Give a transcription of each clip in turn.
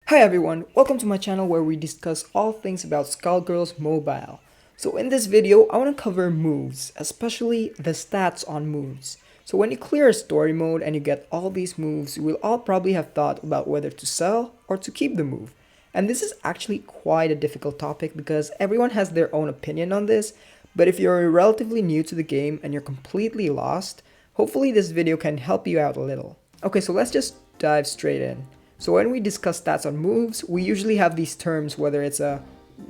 Hi everyone, welcome to my channel where we discuss all things about Skullgirls Mobile. So in this video, I want to cover moves, especially the stats on moves. So when you clear a story mode and you get all these moves, you will all probably have thought about whether to sell or to keep the move. And this is actually quite a difficult topic because everyone has their own opinion on this, but if you're relatively new to the game and you're completely lost, hopefully this video can help you out a little. Okay, so let's just dive straight in. So when we discuss stats on moves, we usually have these terms whether it's a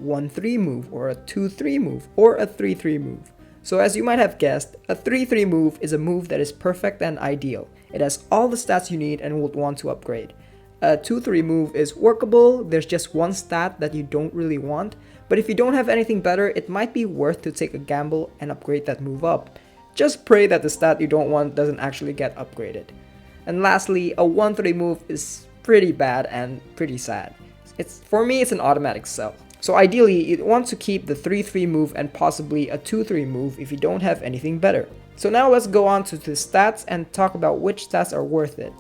1-3 move or a 2-3 move or a 3-3 move. So as you might have guessed, a 3-3 move is a move that is perfect and ideal. It has all the stats you need and would want to upgrade. A 2-3 move is workable, there's just one stat that you don't really want, but if you don't have anything better, it might be worth to take a gamble and upgrade that move up. Just pray that the stat you don't want doesn't actually get upgraded. And lastly, a 1-3 move is pretty bad and pretty sad. For me, it's an automatic sell. So ideally, you'd want to keep the 3-3 move and possibly a 2-3 move if you don't have anything better. So now let's go on to the stats and talk about which stats are worth it.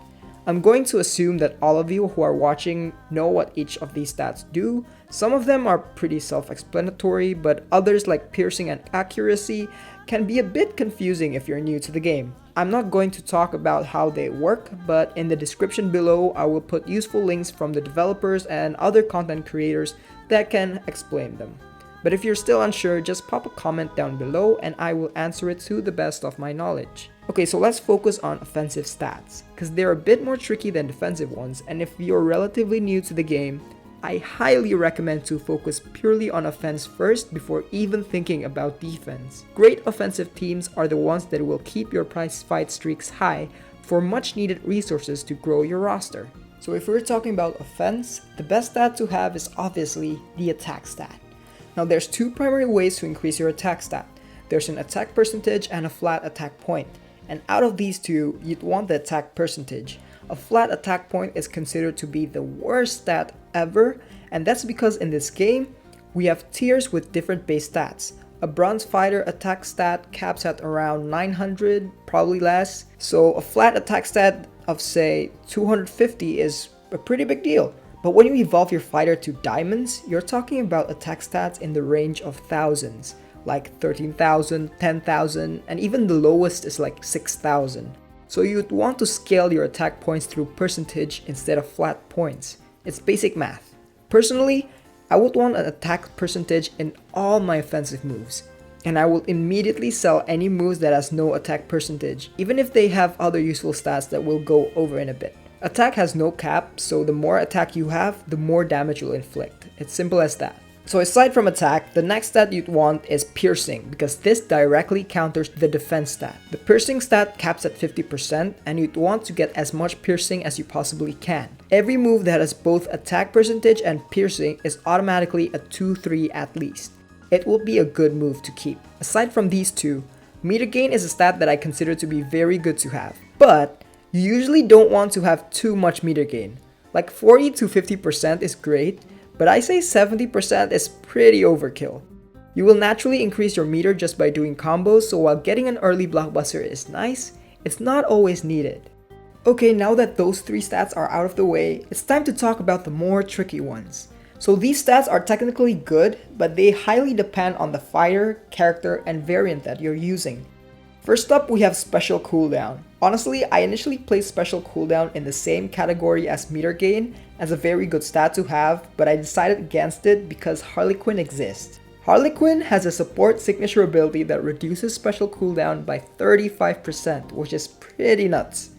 I'm going to assume that all of you who are watching know what each of these stats do. Some of them are pretty self-explanatory, but others like piercing and accuracy can be a bit confusing if you're new to the game. I'm not going to talk about how they work, but in the description below I will put useful links from the developers and other content creators that can explain them. But if you're still unsure, just pop a comment down below and I will answer it to the best of my knowledge. Okay, so let's focus on offensive stats, because they're a bit more tricky than defensive ones, and if you're relatively new to the game, I highly recommend to focus purely on offense first before even thinking about defense. Great offensive teams are the ones that will keep your prize fight streaks high for much needed resources to grow your roster. So if we're talking about offense, the best stat to have is obviously the attack stat. Now there's two primary ways to increase your attack stat. There's an attack percentage and a flat attack point. And out of these two, you'd want the attack percentage. A flat attack point is considered to be the worst stat ever, and that's because in this game, we have tiers with different base stats. A bronze fighter attack stat caps at around 900, probably less, so a flat attack stat of say 250 is a pretty big deal. But when you evolve your fighter to diamonds, you're talking about attack stats in the range of thousands, like 13,000, 10,000, and even the lowest is like 6,000. So you'd want to scale your attack points through percentage instead of flat points. It's basic math. Personally, I would want an attack percentage in all my offensive moves. And I will immediately sell any moves that has no attack percentage, even if they have other useful stats that we'll go over in a bit. Attack has no cap, so the more attack you have, the more damage you'll inflict. It's simple as that. So aside from attack, the next stat you'd want is piercing, because this directly counters the defense stat. The piercing stat caps at 50% and you'd want to get as much piercing as you possibly can. Every move that has both attack percentage and piercing is automatically a 2-3 at least. It will be a good move to keep. Aside from these two, meter gain is a stat that I consider to be very good to have. But you usually don't want to have too much meter gain. Like 40 to 50% is great, but I say 70% is pretty overkill. You will naturally increase your meter just by doing combos, so while getting an early blockbuster is nice, it's not always needed. Okay, now that those three stats are out of the way, it's time to talk about the more tricky ones. So these stats are technically good, but they highly depend on the fighter, character, and variant that you're using. First up, we have special cooldown. Honestly, I initially placed special cooldown in the same category as meter gain as a very good stat to have, but I decided against it because Harley Quinn exists. Harley Quinn has a support signature ability that reduces special cooldown by 35%, which is pretty nuts.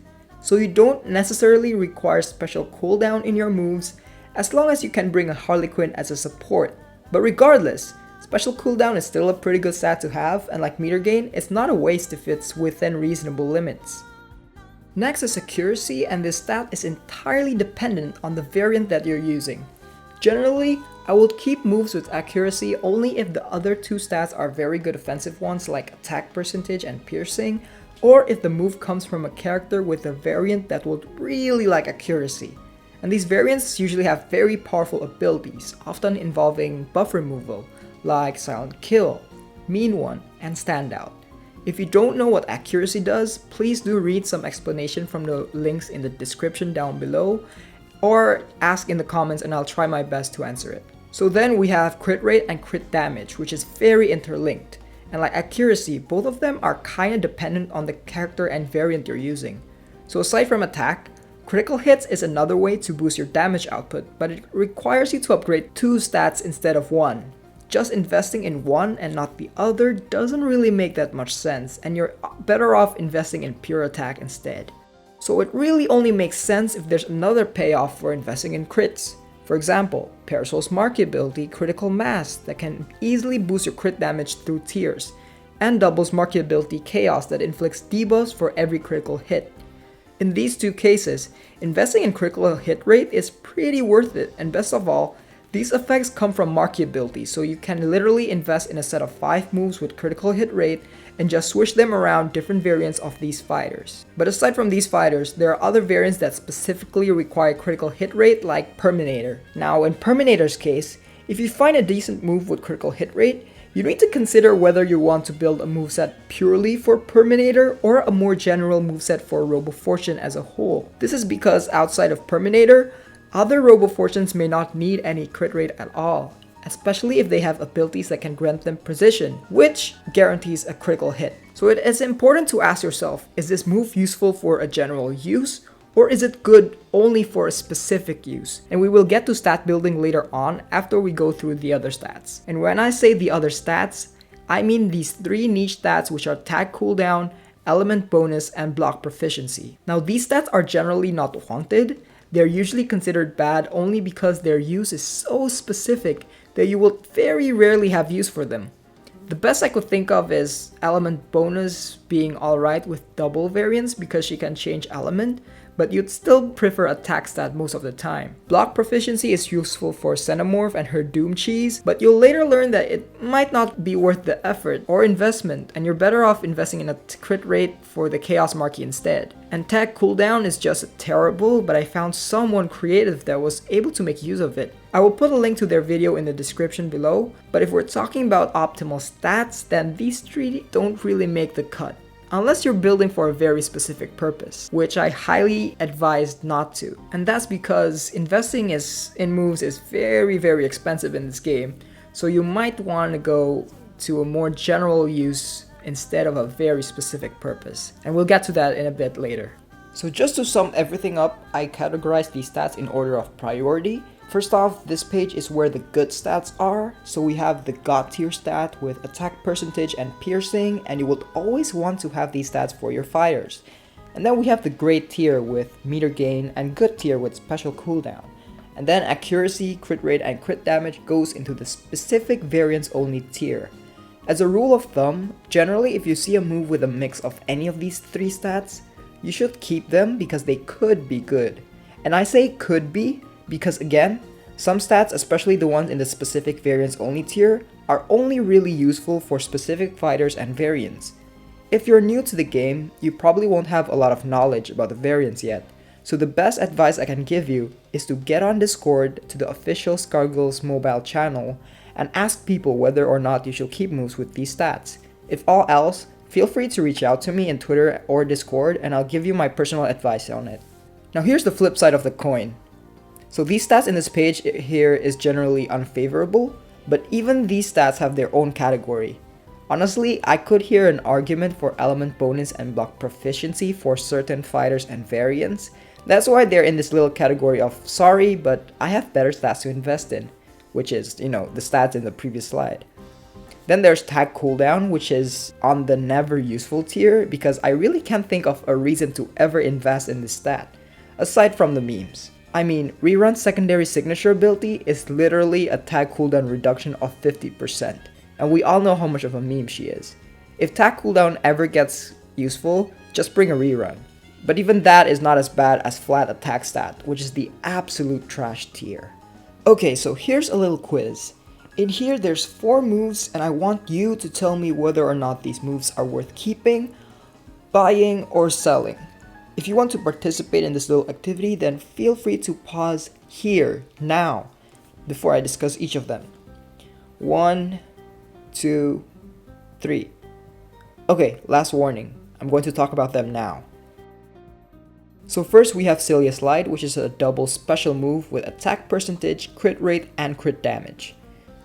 So you don't necessarily require special cooldown in your moves as long as you can bring a Harley Quinn as a support. But regardless, special cooldown is still a pretty good stat to have, and like meter gain, it's not a waste if it's within reasonable limits. Next is accuracy, and this stat is entirely dependent on the variant that you're using. Generally, I would keep moves with accuracy only if the other two stats are very good offensive ones like attack percentage and piercing, or if the move comes from a character with a variant that would really like accuracy. And these variants usually have very powerful abilities, often involving buff removal, like Silent Kill, Mean One, and Standout. If you don't know what accuracy does, please do read some explanation from the links in the description down below, or ask in the comments and I'll try my best to answer it. So then we have crit rate and crit damage, which is very interlinked. And like accuracy, both of them are kinda dependent on the character and variant you're using. So aside from attack, critical hits is another way to boost your damage output, but it requires you to upgrade 2 stats instead of 1. Just investing in one and not the other doesn't really make that much sense, and you're better off investing in pure attack instead. So it really only makes sense if there's another payoff for investing in crits. For example, Parasol's Marquee ability Critical Mass that can easily boost your crit damage through tiers, and Double's Marquee ability Chaos that inflicts debuffs for every critical hit. In these two cases, investing in critical hit rate is pretty worth it, and best of all, these effects come from Marquee abilities, so you can literally invest in a set of 5 moves with critical hit rate and just switch them around different variants of these fighters. But aside from these fighters, there are other variants that specifically require critical hit rate like Perminator. Now in Perminator's case, if you find a decent move with critical hit rate, you need to consider whether you want to build a moveset purely for Perminator or a more general moveset for Robofortune as a whole. This is because outside of Perminator, other Robofortunes may not need any crit rate at all, especially if they have abilities that can grant them precision, which guarantees a critical hit. So it is important to ask yourself, is this move useful for a general use, or is it good only for a specific use? And we will get to stat building later on after we go through the other stats. And when I say the other stats, I mean these 3 niche stats, which are tag cooldown, element bonus, and block proficiency. Now these stats are generally not wanted. They're usually considered bad only because their use is so specific that you will very rarely have use for them. The best I could think of is element bonus being alright with double variants because she can change element, but you'd still prefer attack stat most of the time. Block proficiency is useful for Xenomorph and her Doom Cheese, but you'll later learn that it might not be worth the effort or investment, and you're better off investing in a crit rate for the Chaos Marquee instead. And tag cooldown is just terrible, but I found someone creative that was able to make use of it. I will put a link to their video in the description below, but if we're talking about optimal stats, then these 3 don't really make the cut. Unless you're building for a very specific purpose, which I highly advise not to. And that's because investing in moves is very expensive in this game, so you might want to go to a more general use instead of a very specific purpose. And we'll get to that in a bit later. So just to sum everything up, I categorized these stats in order of priority. First off, this page is where the good stats are. So we have the God tier stat with attack percentage and piercing, and you would always want to have these stats for your fighters. And then we have the great tier with meter gain and good tier with special cooldown. And then accuracy, crit rate, and crit damage goes into the specific variants only tier. As a rule of thumb, generally if you see a move with a mix of any of these 3 stats, you should keep them because they could be good. And I say could be because again, some stats, especially the ones in the specific variants only tier, are only really useful for specific fighters and variants. If you're new to the game, you probably won't have a lot of knowledge about the variants yet, so the best advice I can give you is to get on Discord to the official Skullgirls mobile channel and ask people whether or not you should keep moves with these stats. If all else, feel free to reach out to me in Twitter or Discord and I'll give you my personal advice on it. Now here's the flip side of the coin. So these stats in this page here is generally unfavorable, but even these stats have their own category. Honestly, I could hear an argument for element bonus and block proficiency for certain fighters and variants. That's why they're in this little category of sorry, but I have better stats to invest in, which is, the stats in the previous slide. Then there's tag cooldown, which is on the never useful tier because I really can't think of a reason to ever invest in this stat, aside from the memes. I mean, Rerun's secondary signature ability is literally a tag cooldown reduction of 50%, and we all know how much of a meme she is. If tag cooldown ever gets useful, just bring a Rerun. But even that is not as bad as flat attack stat, which is the absolute trash tier. Okay, so here's a little quiz. In here there's 4 moves and I want you to tell me whether or not these moves are worth keeping, buying, or selling. If you want to participate in this little activity, then feel free to pause here, now, before I discuss each of them. 1, 2, 3. Okay, last warning. I'm going to talk about them now. So first we have Celia Slide, which is a double special move with attack percentage, crit rate, and crit damage.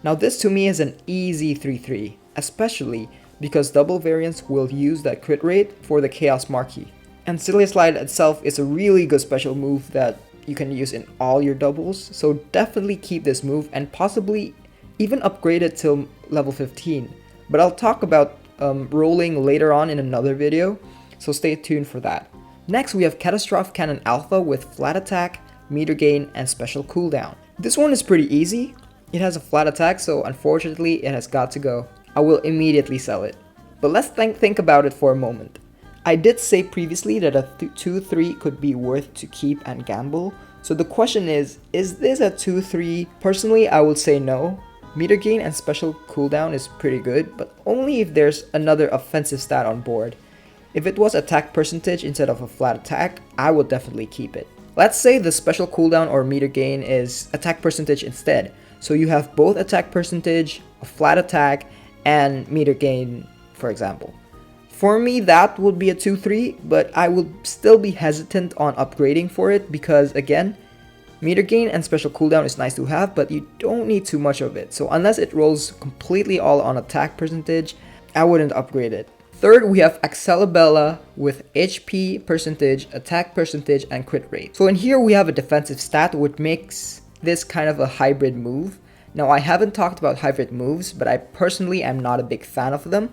Now this to me is an easy 3-3, especially because double variants will use that crit rate for the Chaos Marquee. And Celia Slide itself is a really good special move that you can use in all your doubles, so definitely keep this move and possibly even upgrade it till level 15. But I'll talk about rolling later on in another video, so stay tuned for that. Next we have Catastrophe Cannon Alpha with flat attack, meter gain, and special cooldown. This one is pretty easy. It has a flat attack, so unfortunately it has got to go. I will immediately sell it. But let's think about it for a moment. I did say previously that a 2-3 could be worth to keep and gamble. So the question is this a 2-3? Personally, I would say no. Meter gain and special cooldown is pretty good, but only if there's another offensive stat on board. If it was attack percentage instead of a flat attack, I would definitely keep it. Let's say the special cooldown or meter gain is attack percentage instead. So you have both attack percentage, a flat attack, and meter gain, for example. For me, that would be a 2-3, but I would still be hesitant on upgrading for it because, again, meter gain and special cooldown is nice to have, but you don't need too much of it. So unless it rolls completely all on attack percentage, I wouldn't upgrade it. Third, we have Axelabella with HP percentage, attack percentage, and crit rate. So in here we have a defensive stat which makes this kind of a hybrid move. Now I haven't talked about hybrid moves, but I personally am not a big fan of them.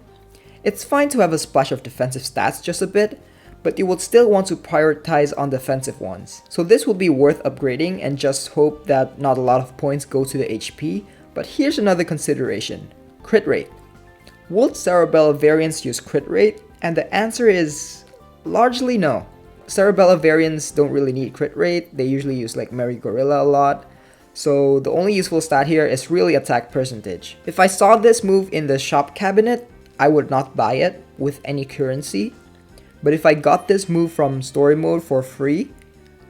It's fine to have a splash of defensive stats just a bit, but you would still want to prioritize on defensive ones. So this will be worth upgrading and just hope that not a lot of points go to the HP. But here's another consideration: crit rate. Will Cerebella variants use crit rate? And the answer is largely no. Cerebella variants don't really need crit rate, they usually use like Mary Gorilla a lot. So the only useful stat here is really attack percentage. If I saw this move in the shop cabinet, I would not buy it with any currency. But if I got this move from story mode for free,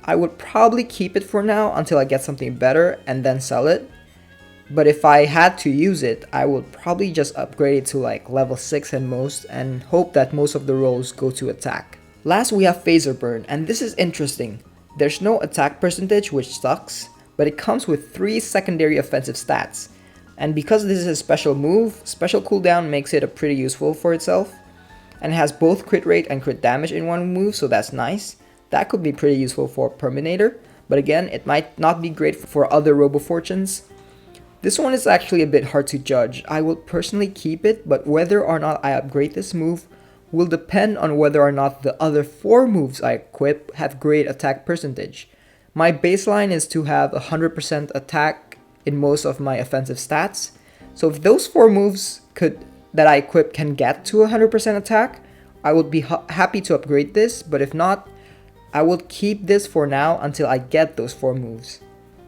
I would probably keep it for now until I get something better and then sell it. But if I had to use it, I would probably just upgrade it to like level 6 and most and hope that most of the rolls go to attack. Last we have Phaser Burn, and this is interesting. There's no attack percentage, which sucks, but it comes with 3 secondary offensive stats. And because this is a special move, special cooldown makes it a pretty useful for itself. And it has both crit rate and crit damage in one move, so that's nice. That could be pretty useful for Perminator, but again, it might not be great for other RoboFortunes. This one is actually a bit hard to judge. I will personally keep it, but whether or not I upgrade this move will depend on whether or not the other 4 moves I equip have great attack percentage. My baseline is to have 100% attack in most of my offensive stats, so if those 4 moves that I equip can get to 100% attack, I would be happy to upgrade this, but if not, I will keep this for now until I get those 4 moves.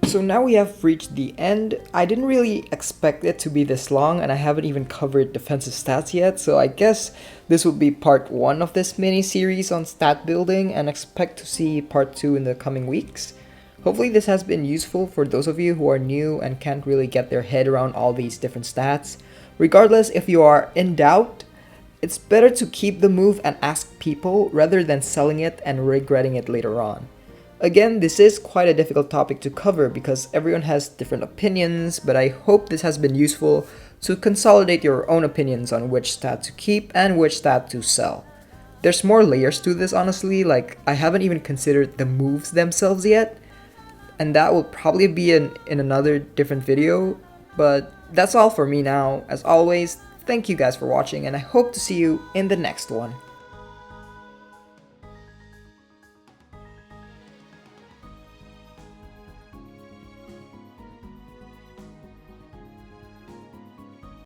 So now we have reached the end. I didn't really expect it to be this long, and I haven't even covered defensive stats yet, so I guess this will be part 1 of this mini series on stat building, and expect to see part 2 in the coming weeks. Hopefully this has been useful for those of you who are new and can't really get their head around all these different stats. Regardless, if you are in doubt, it's better to keep the move and ask people rather than selling it and regretting it later on. Again, this is quite a difficult topic to cover because everyone has different opinions, but I hope this has been useful to consolidate your own opinions on which stat to keep and which stat to sell. There's more layers to this, honestly, like I haven't even considered the moves themselves yet, and that will probably be in another different video, but that's all for me now. As always, thank you guys for watching, and I hope to see you in the next one.